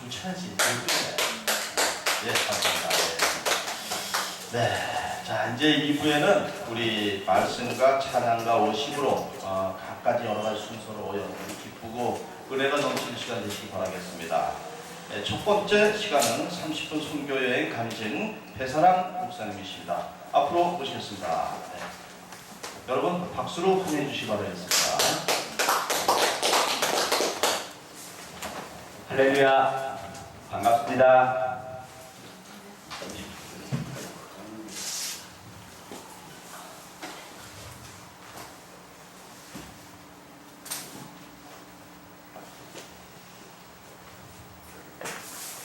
좋지. 예, 감사합니다. 네. 자, 이제 2부에는 우리 말씀과 찬양과 worship으로 각가지 여러 가지 순서로 여러분이 기쁘고 은혜가 넘치는 시간 되시기 바라겠습니다. 네, 첫 번째 시간은 30분 선교여행 간증 배사랑 목사님이십니다. 앞으로 모시겠습니다. 네. 여러분 박수로 환영해 주시기 바라겠습니다. 할렐루야, 반갑습니다.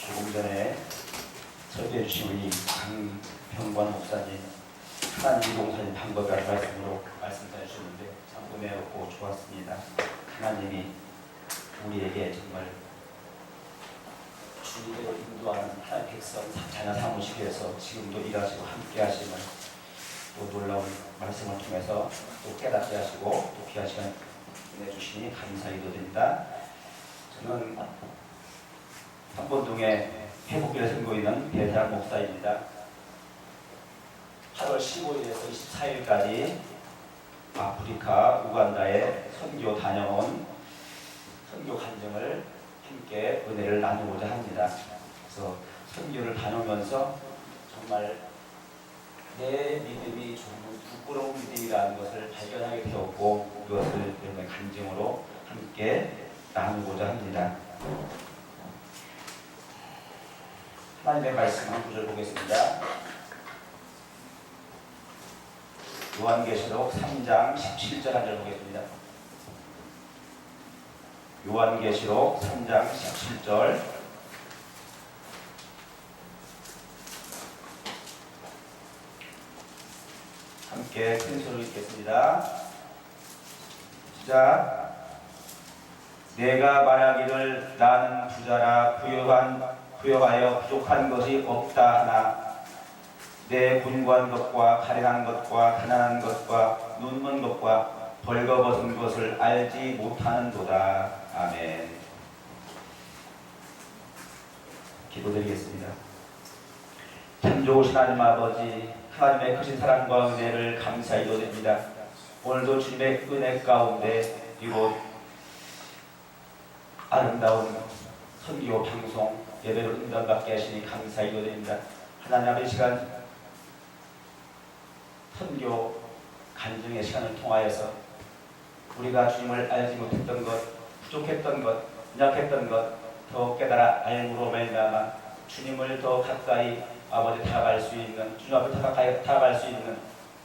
조금 전에 설교해 주신 우리 강평관 목사님 하나님 동산인 방법이라는 말씀으로 말씀해 주셨는데 참 은혜롭고 좋았습니다. 하나님이 우리에게 정말 주님으로 인도하는 하나님 백성 자녀 삼으시기 위해서 지금도 일하시고 함께 하시는 또 놀라운 말씀을 통해서 또 깨닫게 하시고 또 귀한 시간 보내주시니 감사히 드립니다. 저는 한본동에 회복교회 선교인은 배사랑 목사입니다. 8월 15일에서 24일까지 아프리카 우간다에 선교 다녀온 선교 간증을 함께 은혜를 나누고자 합니다. 그래서 선교를 다녀오면서 정말 내 믿음이 조금 부끄러운 믿음이라는 것을 발견하게 되었고 그것을 여러분의 간증으로 함께 나누고자 합니다. 하나님의 말씀 한 구절 보겠습니다. 요한계시록 3장 17절 한 절 보겠습니다. 요한계시록 3장 17절 함께 큰 소리로 읽겠습니다. 시작. 내가 말하기를 나는 부자라 부여하여 부족한 것이 없다 하나 내 곤고한 것과 가련한 것과 가난한 것과 눈먼 것과 벌거벗은 것을 알지 못하는도다. 아멘. 기도드리겠습니다. 참 좋으신 하나님 아버지, 하나님의 크신 사랑과 은혜를 감사히 드립니다. 오늘도 주님의 은혜 가운데 이곳 아름다운 선교 방송 예배로 인정받게 하시니 감사히 드립니다. 하나님 아버지 시간 선교 간증의 시간을 통하여서 우리가 주님을 알지 못했던 것, 부족했던 것, 연약했던 것 더 깨달아 알므로 말미암아 주님을 더 가까이 아버지 다가갈 수 있는 주님 앞에 가까이 다가갈 수 있는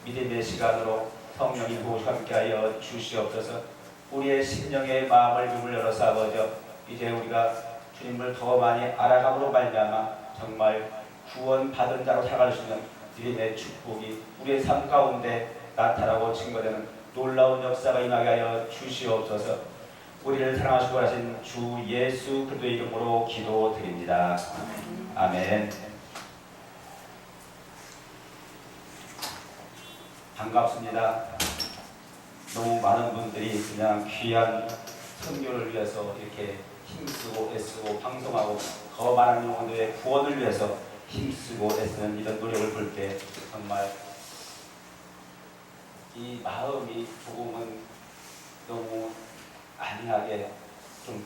믿음의 시간으로 성령이 보시고 함께하여 주시옵소서. 우리의 심령의 마음을 문을 열어서 아버지 이제 우리가 주님을 더 많이 알아감으로 말미암아 정말 구원받은 자로 살아갈 수 있는 믿음의 축복이 우리의 삶 가운데 나타나고 증거되는 놀라운 역사가 임하게 하여 주시옵소서. 우리를 사랑하시고 하신 주 예수 그리스도의 이름으로 기도드립니다. 아멘. 반갑습니다. 너무 많은 분들이 그냥 귀한 선교를 위해서 이렇게 힘쓰고 애쓰고 방송하고 더 많은 영혼들의 구원을 위해서 힘쓰고 애쓰는 이런 노력을 볼 때 정말 이 마음이 조금은 너무 안일하게 좀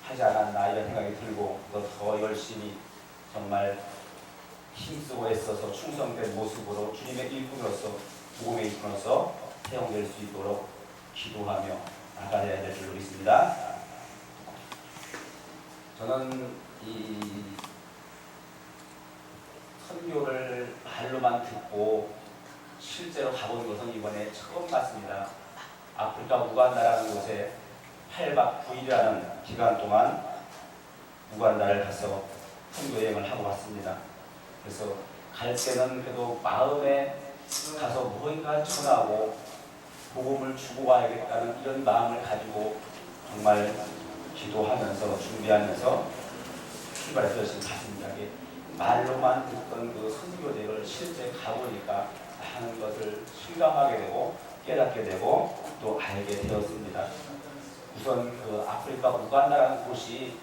하지 않았나 이런 생각이 들고 더 열심히 정말 힘쓰고 애써서 충성된 모습으로 주님의 일꾼으로서 복음의 일꾼으로서 사용될 수 있도록 기도하며 나가야 될 줄 믿습니다. 저는 이 선교를 말로만 듣고 실제로 가본 것은 이번에 처음 갔습니다. 아프리카 우간다라는 곳에 8박 9일이라는 기간 동안 우간다를 가서 선교여행을 하고 왔습니다. 그래서 갈 때는 그래도 마음에 가서 무언가 전하고 복음을 주고 와야겠다는 이런 마음을 가지고 정말 기도하면서 준비하면서 출발해서 지금 갔습니다. 말로만 듣던 그 선교제를 실제 가보니까 많은 것을 실감하게 되고 깨닫게 되고 또 알게 되었습니다. 우선 그 아프리카 우간다라는 곳이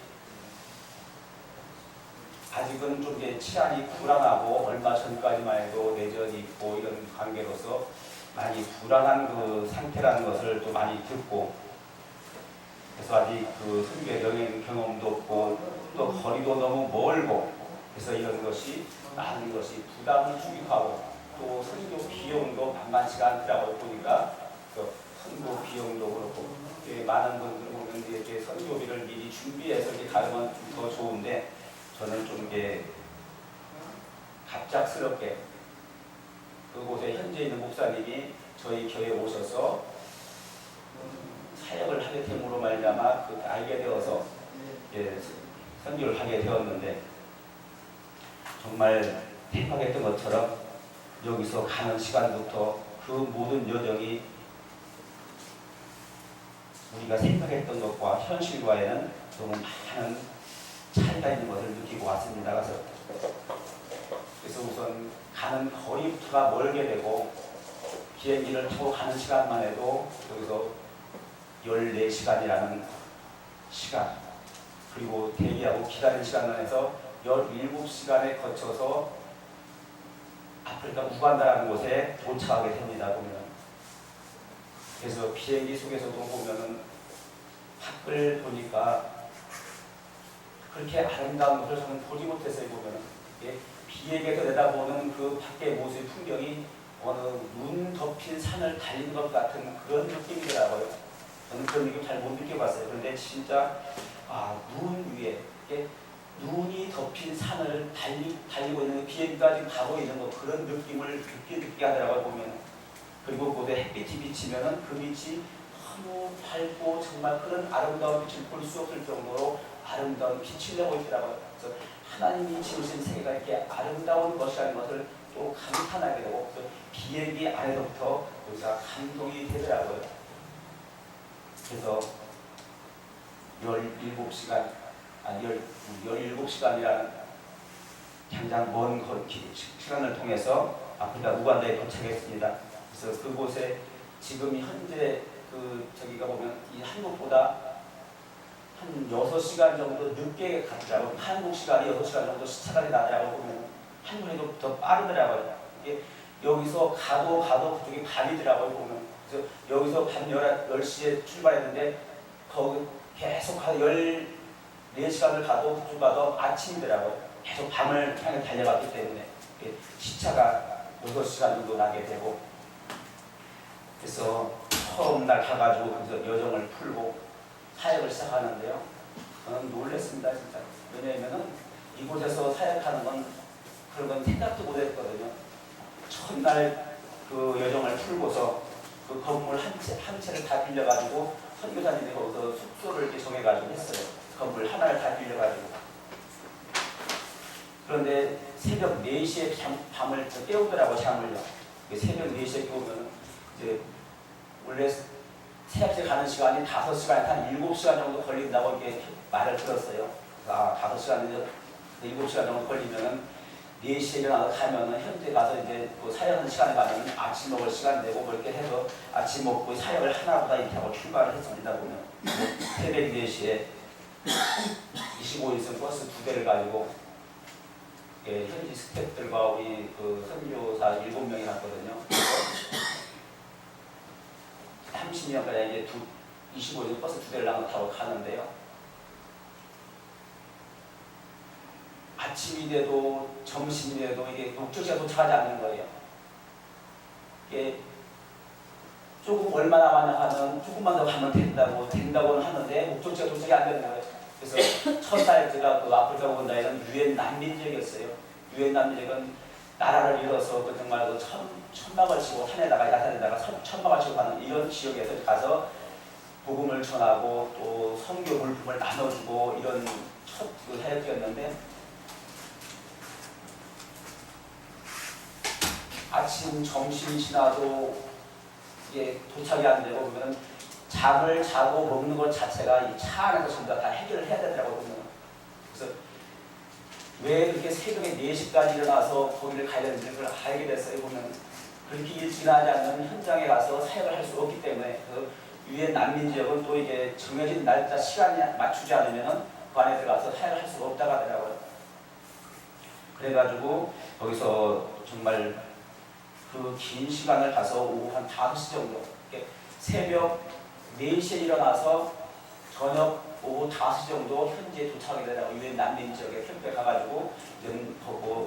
아직은 좀 이제 치안이 불안하고 얼마 전까지만 해도 내전이 있고 이런 관계로서 많이 불안한 그 상태라는 것을 또 많이 듣고, 그래서 아직 그 선교의 여행 경험도 없고 또 거리도 너무 멀고, 그래서 이런 것이 많은 것이 부담을 주기도 하고, 또 선교 비용도 만만치가 않더라고요. 보니까 그 선교 비용도 그렇고 많은 분들 보면 이렇게 선교비를 미리 준비해서 이렇게 가면 좀 더 좋은데, 저는 좀 이게 갑작스럽게 그곳에 현재 있는 목사님이 저희 교회에 오셔서 사역을 하게 됨으로 말미암아 그 알게 되어서 선교를 하게 되었는데, 정말 생각했던 것처럼 여기서 가는 시간부터 그 모든 여정이 우리가 생각했던 것과 현실과에는 너무 많은 차이가 있는 것을 느끼고 왔습니다. 그래서 우선 가는 거리부터가 멀게 되고, 비행기를 타고 가는 시간만 해도 여기서 14시간이라는 시간, 그리고 대기하고 기다리는 시간만 해서 17시간에 거쳐서 아프리카 우간다라는 곳에 도착하게 됩니다. 보면. 그래서 비행기 속에서도 보면은 밖을 보니까 그렇게 아름다운 것을 저는 보지 못했어요. 보면은 비행기에서 내다보는 그 밖의 모습 풍경이 어느 눈 덮인 산을 달린 것 같은 그런 느낌이더라고요. 저는 그런 느낌 잘 못 느껴봤어요. 그런데 진짜 눈 위에 눈이 덮인 산을 달리고 있는 비행기까지 가고 있는 것, 그런 느낌을 느끼게 하더라고요. 보면. 그리고 그곳에 햇빛이 비치면은 그 빛이 너무 밝고 정말 그런 아름다운 빛을 볼 수 없을 정도로 아름다운 빛이 내고 있더라고요. 그래서 하나님이 지으신 세계가 이렇게 아름다운 것이라는 것을 또 감탄하게 되고, 비행기 안에서부터 우리가 감동이 되더라고요. 그래서 17시간이라는 당장 먼 시간을 통해서 아프리카 우간다에 도착했습니다. 그래서 그곳에 지금 현재 저기가 보면 이 한국보다 한 6시간 정도 늦게 갔더라고요. 한국 시간이 6시간 정도 시차가 나더라고요. 보면 한국에도 더 빠르더라고요. 이게 여기서 가도 그쪽이 밤이더라고요. 보면. 그래서 여기서 밤 10시에 출발했는데 거기 계속 가서 14시간을 가도 그쪽 가도 아침이더라고요. 계속 밤을 향해 달려갔기 때문에 시차가 6시간 정도 나게 되고, 그래서 처음 날 가가지고 그래서 여정을 풀고 사역을 시작하는데요. 저는 놀랐습니다. 진짜. 왜냐하면은 이곳에서 사역하는 건 그런 건 생각도 못했거든요. 첫날 그 여정을 풀고서 그 건물 한 채를 다 빌려가지고 선교사님이 거기서 숙소를 이렇게 정해가지고 했어요. 건물 하나를 다 빌려가지고. 그런데 새벽 4시에 밤을 깨우더라고, 잠을요. 새벽 4시에 깨우면 이제 원래 새벽에 가는 시간이 5시간, 한 7시간 정도 걸린다고 이렇게 말을 들었어요. 5시간, 7시간 정도 걸리면은 4시에 일어나서 가면은 현재 가서 이제 또 사역하는 시간에 가면 아침 먹을 시간 되고 뭐 이렇게 해서 아침 먹고 사역을 하나보다 이렇게 하고 출발을 했습니다. 보면 새벽 4시에 25인승 버스 2대를 가지고 현지 스태프들과 우리 그 선교사 7명이 갔거든요. 30명까지 이제 25인승 버스 2대를 타고 가는데요. 아침이 돼도 점심이 돼도 이게 목적지가 도착하지 않는 거예요. 이게 조금 얼마 남았냐 하면 조금만 더 가면 된다고는 하는데 목적지가 도착이 안 되는 거예요. 그래서 첫날 제가 그 아프리카 우간다에는 유엔 난민지역이었어요. 유엔 난민지역은 나라를 잃어서 그 정말 그 천막을 치고 산에다가 야산에다가 천막을 치고 가는 이런 지역에서 가서 복음을 전하고 또 선교 물품을 나눠주고 이런 첫 사역이었는데, 아침, 점심이 지나도 이게 도착이 안 되고 그러면 잠을 자고 먹는 것 자체가 이 차 안에서 전부 다 해결을 해야 되더라고요. 그래서 왜 그렇게 새벽에 4시까지 일어나서 거기를 가야 되는지 그걸 알게 됐어요. 보면 그렇게 일찍 일어나지 않는 현장에 가서 사역을 할 수 없기 때문에 유엔 난민 지역은 또 이게 정해진 날짜 시간에 맞추지 않으면은 그 안에 들어가서 사역을 할 수가 없다고 하더라고요. 그래가지고 거기서 정말 그 긴 시간을 가서 오후 한 5시 정도, 새벽 4시에 일어나서 저녁 오후 5시 정도 현지에 도착하게 되더라고요. 유엔 난민 지역에 캠프에 가가지고 뭐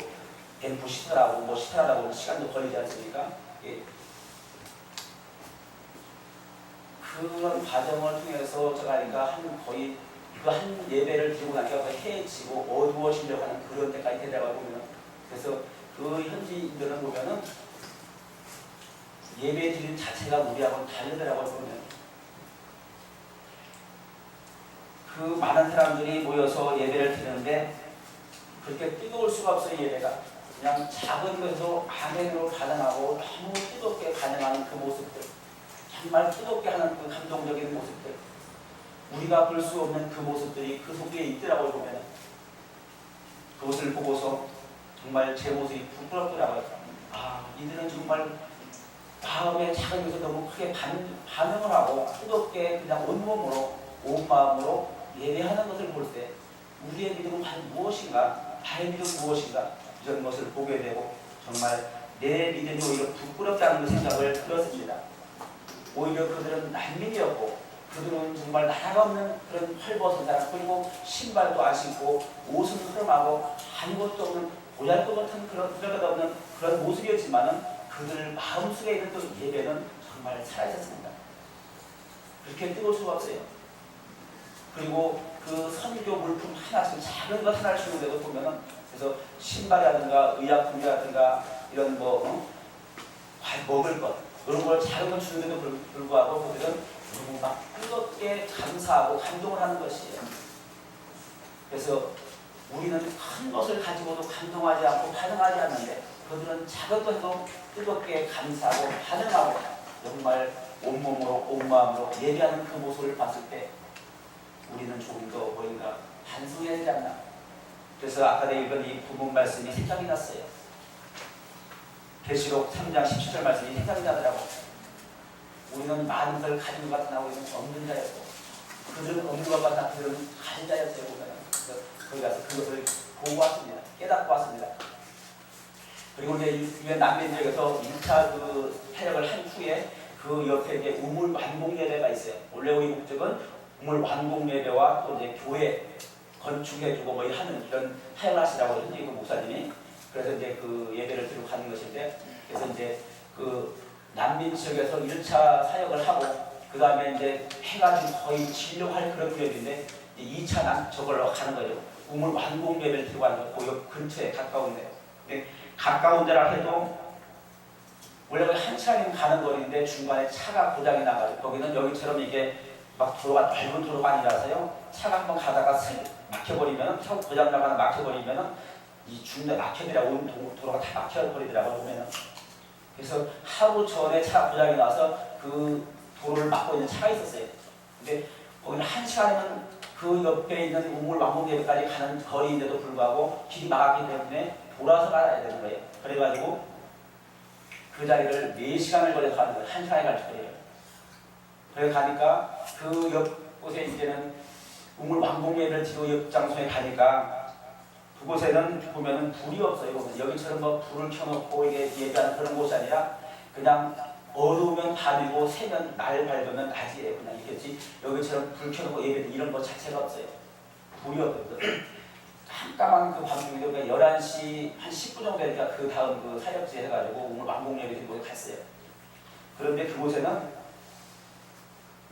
엠프 시설하고 뭐 시설하라고 시간도 걸리지 않습니까? 예. 그런 과정을 통해서 제가 그러니까 거의 그 한 예배를 드리고 나니까 거의 해지고 어두워지려고 하는 그런 때까지 되더라고요. 보면은. 그래서 그 현지인들은 보면은 예배 드리는 자체가 우리하고는 다르더라고요. 보면. 그 많은 사람들이 모여서 예배를 드리는데 그렇게 뜨거울 수가 없어요. 예배가 그냥 작은 것으로 아멘으로 반응하고 너무 뜨겁게 반응하는 그 모습들, 정말 뜨겁게 하는 그 감동적인 모습들, 우리가 볼 수 없는 그 모습들이 그 속에 있더라고요. 보면 그것을 보고서 정말 제 모습이 부끄럽더라고요. 아, 이들은 정말 마음의 작은 것을 너무 크게 반응을 하고 뜨겁게 그냥 온몸으로 온 마음으로 예배하는 것을 볼 때 우리의 믿음은 과연 무엇인가, 나의 믿음은 무엇인가, 이런 것을 보게 되고 정말 내 믿음이 오히려 부끄럽다는 생각을 들었습니다. 오히려 그들은 난민이었고 그들은 정말 나라가 없는 그런 헐벗은 사람, 그리고 신발도 안 신고 옷은 흐름하고 아무것도 없는 보잘것없는 그런 없는 그런 모습이었지만은 그들 마음속에 있는 그 예배는 정말 살아있었습니다. 그렇게 뜨거울 수가 없어요. 그리고 그 선교 물품 하나씩 작은 것 하나를 주는데도 보면은 그래서 신발이라든가 의약품이라든가 이런 먹을 것 이런 걸 작은 걸 주는데도 불구하고 그들은 너무 막 뜨겁게 감사하고 감동을 하는 것이에요. 그래서 우리는 큰 것을 가지고도 감동하지 않고 반응하지 않는데 그들은 작은 것도 뜨겁게 감사하고 반응하고 정말 온몸으로 온 마음으로 예배하는 그 모습을 봤을 때 우리는 조금 더 뭔가 반성해야 되지 않나. 그래서 아까 내가 읽은 이 부분 말씀이 생각이 났어요. 계시록 3장 17절 말씀이 생각이 나더라고. 우리는 많은 것을 가진 것 같으나 우리는 없는 자였고 그들은 없는 것 같으나 그들은 가진 자였어요. 그래서 거기 가서 그것을 보고 왔습니다. 깨닫고 왔습니다. 그리고 이제 유엔 난민 지역에서 1차 그 사역을 한 후에 그 옆에 이제 우물 완공 예배가 있어요. 원래 우리 목적은 우물 완공 예배와 또 이제 교회 건축해주고 뭐 하는 이런 사역을 하시라고 현지 그 목사님이. 그래서 이제 그 예배를 드리고 가는 것인데, 그래서 이제 그 난민 지역에서 1차 사역을 하고 그 다음에 이제 해가 지금 거의 지려고 할 그런 구역인데 2차 저걸로 가는 거죠. 우물 완공 예배를 드리고 가는 거. 그 옆 근처에 가까운데. 근데 가까운 데라 해도 원래 한 차례는 가는 거리인데 중간에 차가 고장이 나가지고 거기는 여기처럼 이게 막 도로가 넓은 도로가 아니라서요. 차가 한번 가다가 슬 막혀버리면 차 고장 나거나 막혀버리면 이 중간에 막혀버리라 온 도로가 다 막혀버리더라고요. 보면은. 그래서 하루 전에 차 고장이 나서 그 도로를 막고 있는 차가 있었어요. 근데 거기는 한 시간이면 그 옆에 있는 우물 왕복 예배까지 가는 거리인데도 불구하고 길이 막았기 때문에 돌아서 가야 되는 거예요. 그래가지고 그 자리를 4시간을 걸려서 가는 거예요. 1시간에 갈 거예요. 그래 가니까 그 옆곳에 이제는 우물 왕복 예배를 지고 옆 장소에 가니까 그곳에는 보면은 불이 없어요. 여기처럼 뭐 불을 켜놓고 이게 예배하는 그런 곳이 아니라 그냥 어두우면 밤이고 새면 날 밝으면 낮이에요. 그냥 이겠지. 여기처럼 불 켜놓고 예배 이런 것 자체가 없어요. 불이 없거든. 깜깜한 그 밤중에 우리가 11시 한 10분 정도 되니까 그 다음 그 사역지에 해가지고 오늘 왕복예배 된 곳에 갔어요. 그런데 그곳에는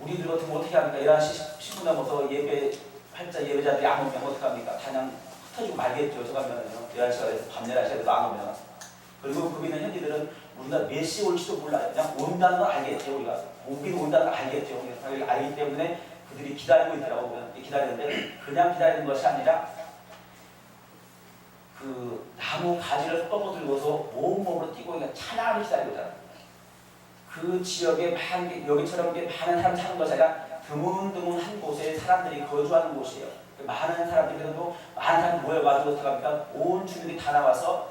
우리들 같은 거 어떻게 합니까? 11시 10분 넘어서 예배자들이 안 오면 어떻게 합니까? 그냥 흩어지고 말겠죠. 저 가면은요. 11시가 돼서 밤 11시가 돼도 안 오면. 그리고 거기 있는 현지들은 우리가 몇 시에 올지도 몰라요. 그냥 온다는 걸 알겠죠. 우리가 오긴 온다는 걸 알겠죠. 알기 때문에 그들이 기다리고 있더라고요. 기다리는데 그냥 기다리는 것이 아니라 그 나무 가지를 떠들고서 온몸으로 뛰고 그냥 찬양을 기다리고 있잖아요. 그 지역에 여기처럼 많은 사람 사는 것이 아니라 드문드문한 곳에 사람들이 거주하는 곳이에요. 많은 사람들이 많은 사람이 모여가지고 어떻게 합니까? 온 주민들이 다 나와서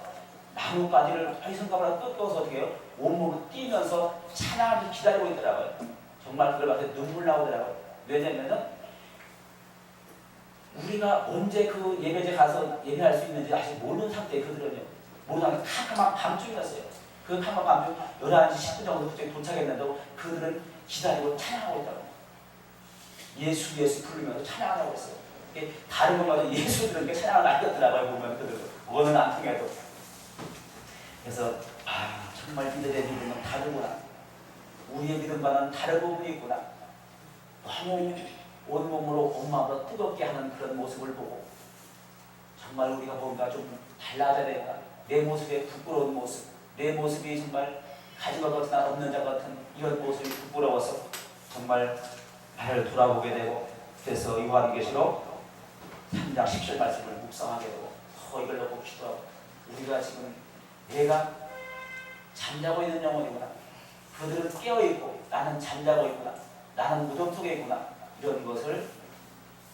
나뭇가지를 화이성가마로 뜯어서 어떻게 해요? 온몸으로 뛰면서 찬양을 기다리고 있더라고요. 정말 그걸 봐서 눈물 나오더라고요. 왜냐면은 우리가 언제 그 예배제 가서 예배할 수 있는지 아직 모르는 상태에 그들은요. 모르는 상태 캄캄한 밤중이었어요. 그 캄캄한 밤중 11시 10분 정도 그쪽에 도착했는데도 그들은 기다리고 찬양하고 있다고. 예수 예수 부르면서 찬양하고 있어요. 다른 것마다 예수 들은 게 찬양을 남겼더라고요. 보면 그들은 어느 안 통해도. 그래서 정말 이들의 믿음은 다르구나. 우리의 믿음과는 다른 부분이 있구나. 너무 온몸으로 엄마보다 뜨겁게 하는 그런 모습을 보고 정말 우리가 뭔가 좀 달라져야 되겠다. 내 모습에 부끄러운 모습, 내 모습이 정말 가진 것 같으나 없는 자 같은 이런 모습이 부끄러워서 정말 나를 돌아보게 되고, 그래서 요한계시록 3장 10절 말씀을 묵상하게 되고 이걸 놓고 기도하고, 우리가 지금 내가 잠자고 있는 영혼이구나, 그들은 깨어있고 나는 잠자고 있구나, 나는 무덤 속에 있구나, 이런 것을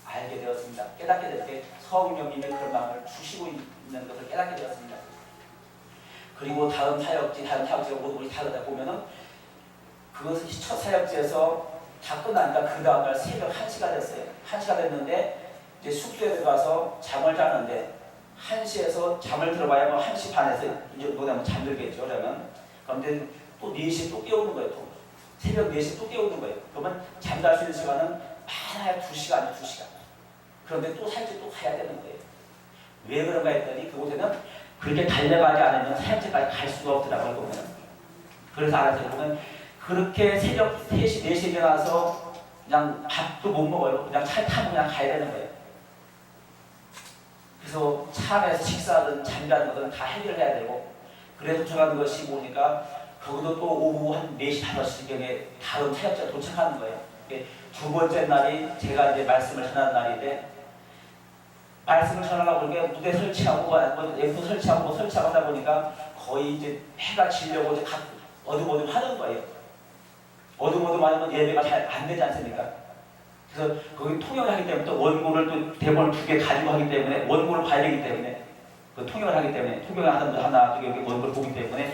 알게 되었습니다. 깨닫게 될 때 성령님이 그런 마음을 주시고 있는 것을 깨닫게 되었습니다. 그리고 다음 사역지가 모든 것이 다르다 보면은 그것을 첫 사역지에서 다 끝나니까 그 다음날 새벽 1시가 됐어요. 1시가 됐는데 이제 숙소에 들어가서 잠을 자는데 1시에서 잠을 들어봐야 뭐 1시 반에서 이제 뭐냐면 잠들겠죠. 그런데 또 4시에 또 깨우는 거예요. 또 새벽 4시에 또 깨우는 거예요. 그러면 잠잘 수 있는 시간은 많아야 2시간, 2시간. 그런데 또 사역지 또 가야 되는 거예요. 왜 그런가 했더니 그곳에는 그렇게 달려가지 않으면 사역지까지 갈 수가 없더라고요. 보면. 그래서 알았어요. 보면 그렇게 새벽 3시, 4시에 일어나서 그냥 밥도 못 먹어요. 그냥 차에 타고 그냥 가야 되는 거예요. 그래서 차 안에서 식사하든 잠자는 것은 다 해결해야 되고, 그래서 도착하는 것이 보니까 거기도 또 오후 한 4시, 5시경에 다음 사역지가 도착하는 거예요. 두 번째 날이 제가 이제 말씀을 전하는 날인데, 말씀을 전하려고 보니까 무대 설치하고 예쁜 설치하고 하다 보니까 거의 이제 해가 지려고 이제 어둠어둠 하는 거예요. 어둠어둠 하면 예배가 잘 안 되지 않습니까? 그래서 거기 통역을 하기 때문에 또 원고를 또 대본을 2개 가지고 하기 때문에 원고를 봐야 되기 때문에 그 통역을 하기 때문에 통역을 하는 분 하나 또 여기 원고를 보기 때문에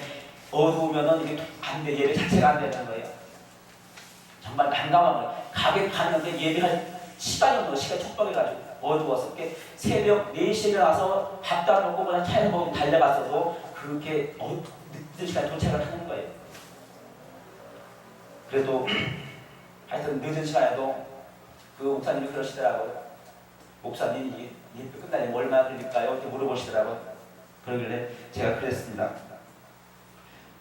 어두우면은 이게 안 돼, 예배 자체가 안 되는 거예요. 정말 난감한 거예요. 가게 갔는데 예배할 시간이 없는 거예요. 시간이 촉박해가지고 어두워서 새벽 4시에 일어나서 밥도 안 먹고 그냥 차에 먹고 달려갔어도 그렇게 늦은 시간에 도착을 하는 거예요. 그래도 하여튼 늦은 시간에도 그 목사님이 그러시더라고요. 목사님 예배 끝나려면 얼마나 걸릴까요? 이렇게 물어보시더라고요. 그러길래 제가 그랬습니다.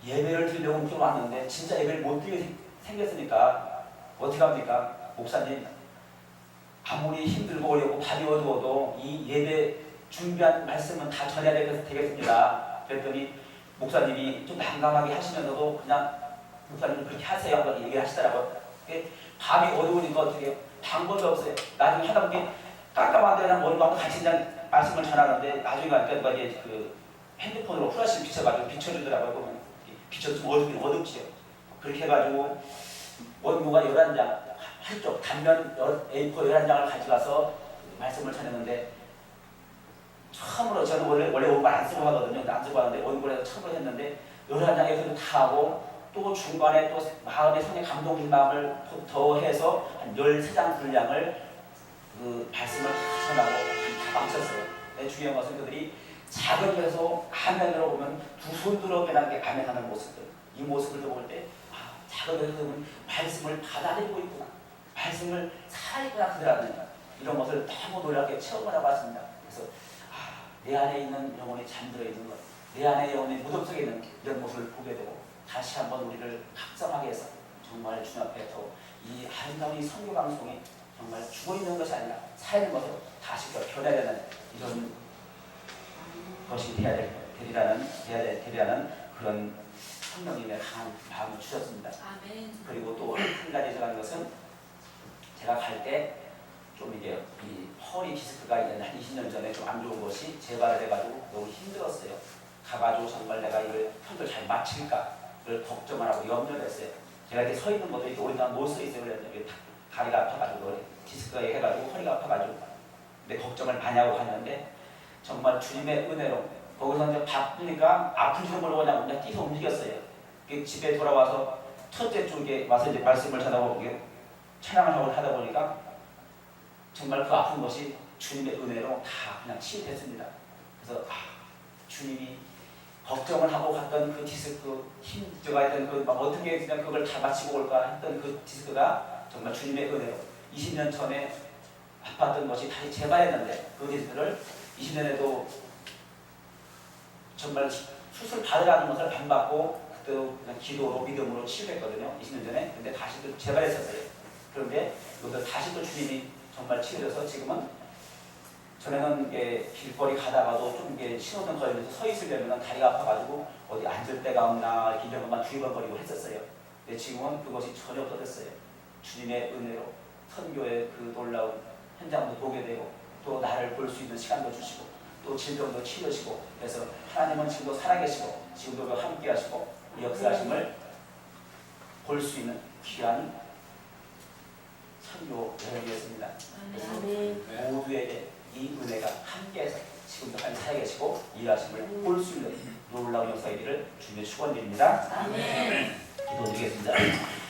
예배를 드리려고 목사님 왔는데 진짜 예배를 못 드리게 생겼으니까 어떻게 합니까? 목사님, 아무리 힘들고 어렵고 밤이 어두워도 이 예배 준비한 말씀은 다 전해야 되겠습니다. 그랬더니 목사님이 좀 난감하게 하시면서도 그냥 목사님 그렇게 하세요 하고 얘기를 하시더라고요. 밤이 어두우니까 어떻게 해요? 방법이 없어요. 나중에 하다 보니 깜깜한데 그냥 머리가 같이 그냥 말씀을 전하는데 나중에 가니까 누가 이제 그 핸드폰으로 플래시를 비춰가지고 비춰주더라고요. 보면 비춰서 좀 어둡긴 어둡지요. 그렇게 해가지고 원고가 11장 한쪽 단면 A4 11장을 가져가서 말씀을 전했는데, 처음으로 저는 원래 원고 안 쓰고 하거든요. 안 쓰고 하는데 원고를 처음으로 했는데 11장에서도 다 하고 또 중간에 또 마음에 성의 감동적인 마음을 더해서 한 13장 분량을 그 말씀을 다 전하고 다 마쳤어요. 중요한 것은 그들이 작은 데서 아멘으로 보면 두 손 들어 깨닫게 아멘하는 모습들, 이 모습을 볼 때 작은 데서 보면 말씀을 받아들이고 있구나, 말씀을 살아있구나, 그들하는 이런 것을 너무 놀랍게 체험을 하고 왔습니다. 그래서 내 안에 있는 영혼이 잠들어 있는 것, 내 안에 영혼이 무덤 속에 있는 이런 모습을 보게 되고 다시 한번 우리를 각성하게 해서 정말 주님 앞에 이 아름다운 이 선교 방송이 정말 죽어 있는 것이 아니라 살아있는 것으로 다시 변화되는 이런 것이 되리라는 그런 성령님의 강한 마음을 주셨습니다. 아멘. 그리고 또 한 가지 정한 것은 제가 갈 때 좀 이게 이 허리 디스크가 한 20년 전에 좀 안 좋은 것이 재발해가지고 너무 힘들었어요. 가가지고 정말 내가 이걸 편을 잘 마칠까를 걱정을 하고 염려를 했어요. 제가 이렇게 서 있는 것도 이렇게 오랫동안 못 서 있어요. 그랬는데 다리가 아파가지고 디스크가 해가지고 허리가 아파가지고 근데 걱정을 많이 하고 갔는데 정말 주님의 은혜로 거기서 이제 바쁘니까 아픈지도 모르고 그냥 뛰서 움직였어요. 집에 돌아와서 첫째 쪽에 와서 이제 말씀을 전하고 찬양을 하고 하다 보니까 정말 그 아픈 것이 주님의 은혜로 다 그냥 치유됐습니다. 그래서 주님이 걱정을 하고 갔던 그 디스크, 힘들어가 있던 그 막 어떻게 그냥 그걸 다 마치고 올까 했던 그 디스크가 정말 주님의 은혜로 20년 전에 아팠던 것이 다시 재발했는데 그 디스크를 20년에도 정말 수술 받으라는 것을 안 받고 그때도 그냥 기도로 믿음으로 치유했거든요. 20년 전에. 근데 다시 또 재발했었어요. 그런데 이것도 다시 또 주님이 정말 치유돼서 지금은 전에는 길거리 가다가도 좀 신호등 걸리면서 서 있으려면 다리가 아파가지고 어디 앉을 데가 없나 이렇게 이런 것만 두리번거리고 했었어요. 근데 지금은 그것이 전혀 없어졌어요. 주님의 은혜로 선교의 그 놀라운 현장도 보게 되고 또 나를 볼 수 있는 시간도 주시고 또 질병도 치료시고 그래서 하나님은 지금도 살아계시고 지금도 함께 하시고 역사하심을 볼 수 있는 귀한 선교 여행이었습니다. 그래서 모두에게 이 은혜가 함께해서 지금도 살아계시고 일하심을 볼 수 있는 놀라운 역사이기를 주님의 축원드립니다. 기도드리겠습니다.